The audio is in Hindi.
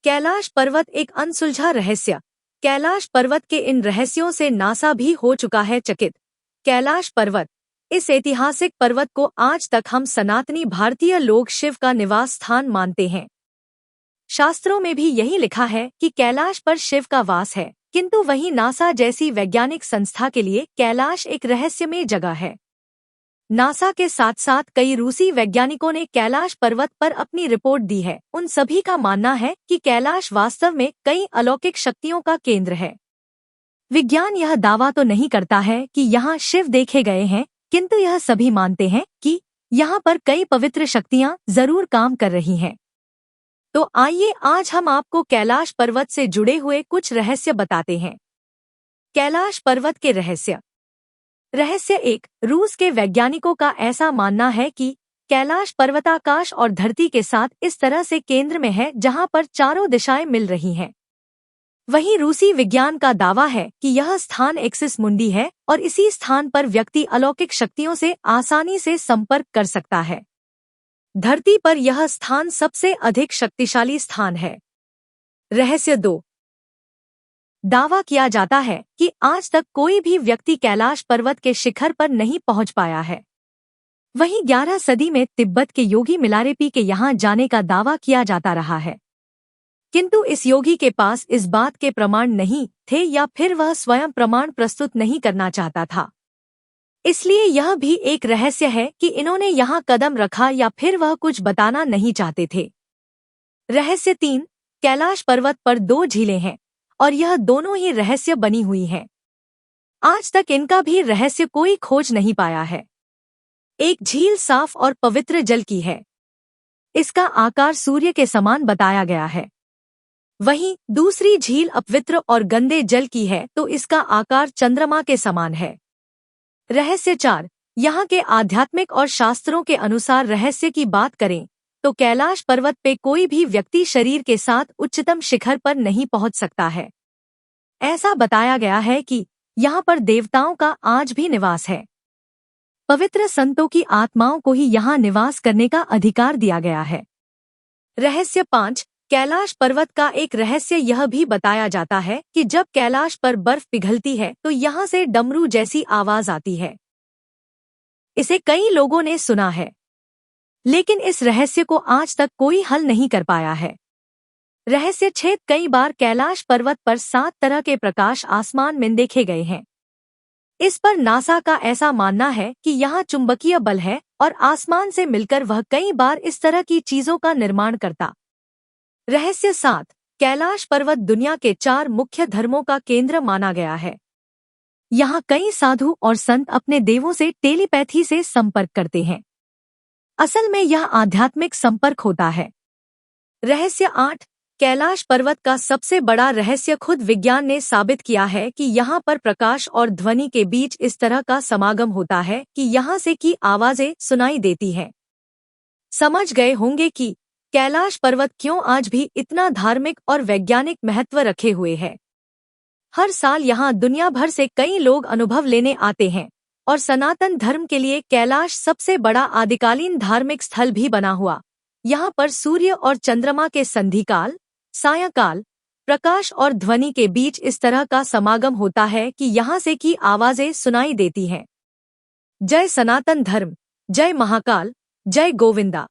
कैलाश पर्वत एक अनसुलझा रहस्य। कैलाश पर्वत के इन रहस्यों से नासा भी हो चुका है चकित। कैलाश पर्वत, इस ऐतिहासिक पर्वत को आज तक हम सनातनी भारतीय लोग शिव का निवास स्थान मानते हैं। शास्त्रों में भी यही लिखा है कि कैलाश पर शिव का वास है, किंतु वहीं नासा जैसी वैज्ञानिक संस्था के लिए कैलाश एक रहस्यमय जगह है। नासा के साथ साथ कई रूसी वैज्ञानिकों ने कैलाश पर्वत पर अपनी रिपोर्ट दी है। उन सभी का मानना है कि कैलाश वास्तव में कई अलौकिक शक्तियों का केंद्र है। विज्ञान यह दावा तो नहीं करता है कि यहाँ शिव देखे गए हैं, किंतु यह सभी मानते हैं कि यहाँ पर कई पवित्र शक्तियाँ जरूर काम कर रही हैं। तो आइए आज हम आपको कैलाश पर्वत से जुड़े हुए कुछ रहस्य बताते हैं। कैलाश पर्वत के रहस्य। रहस्य 1। रूस के वैज्ञानिकों का ऐसा मानना है कि कैलाश पर्वत आकाश और धरती के साथ इस तरह से केंद्र में है जहां पर चारों दिशाएं मिल रही हैं। वहीं रूसी विज्ञान का दावा है कि यह स्थान एक्सिस मुंडी है और इसी स्थान पर व्यक्ति अलौकिक शक्तियों से आसानी से संपर्क कर सकता है। धरती पर यह स्थान सबसे अधिक शक्तिशाली स्थान है। रहस्य 2। दावा किया जाता है कि आज तक कोई भी व्यक्ति कैलाश पर्वत के शिखर पर नहीं पहुंच पाया है। वहीं 11 सदी में तिब्बत के योगी मिलारेपी के यहां जाने का दावा किया जाता रहा है, किंतु इस योगी के पास इस बात के प्रमाण नहीं थे या फिर वह स्वयं प्रमाण प्रस्तुत नहीं करना चाहता था। इसलिए यह भी एक रहस्य है कि इन्होंने यहाँ कदम रखा या फिर वह कुछ बताना नहीं चाहते थे। रहस्य 3। कैलाश पर्वत पर 2 झीलें हैं और यह दोनों ही रहस्य बनी हुई हैं। आज तक इनका भी रहस्य कोई खोज नहीं पाया है। एक झील साफ और पवित्र जल की है। इसका आकार सूर्य के समान बताया गया है। वहीं दूसरी झील अपवित्र और गंदे जल की है तो इसका आकार चंद्रमा के समान है। रहस्य 4। यहाँ के आध्यात्मिक और शास्त्रों के अनुसार रहस्य की बात करें तो कैलाश पर्वत पे कोई भी व्यक्ति शरीर के साथ उच्चतम शिखर पर नहीं पहुंच सकता है। ऐसा बताया गया है कि यहाँ पर देवताओं का आज भी निवास है। पवित्र संतों की आत्माओं को ही यहाँ निवास करने का अधिकार दिया गया है। रहस्य 5। कैलाश पर्वत का एक रहस्य यह भी बताया जाता है कि जब कैलाश पर बर्फ पिघलती है तो यहाँ से डमरू जैसी आवाज आती है। इसे कई लोगों ने सुना है, लेकिन इस रहस्य को आज तक कोई हल नहीं कर पाया है। रहस्य 6। कई बार कैलाश पर्वत पर 7 तरह के प्रकाश आसमान में देखे गए हैं। इस पर नासा का ऐसा मानना है कि यहाँ चुंबकीय बल है और आसमान से मिलकर वह कई बार इस तरह की चीजों का निर्माण करता। रहस्य 7। कैलाश पर्वत दुनिया के 4 मुख्य धर्मों का केंद्र माना गया है। यहाँ कई साधु और संत अपने देवों से टेलीपैथी से संपर्क करते हैं। असल में यह आध्यात्मिक संपर्क होता है। रहस्य 8। कैलाश पर्वत का सबसे बड़ा रहस्य खुद विज्ञान ने साबित किया है कि यहाँ पर प्रकाश और ध्वनि के बीच इस तरह का समागम होता है कि यहाँ से की आवाजें सुनाई देती हैं। समझ गए होंगे कि कैलाश पर्वत क्यों आज भी इतना धार्मिक और वैज्ञानिक महत्व रखे हुए है। हर साल यहाँ दुनिया भर से कई लोग अनुभव लेने आते हैं और सनातन धर्म के लिए कैलाश सबसे बड़ा आदिकालीन धार्मिक स्थल भी बना हुआ। यहाँ पर सूर्य और चंद्रमा के संधिकाल, सायंकाल, प्रकाश और ध्वनि के बीच इस तरह का समागम होता है कि यहाँ से की आवाजें सुनाई देती हैं। जय सनातन धर्म, जय महाकाल, जय गोविंदा।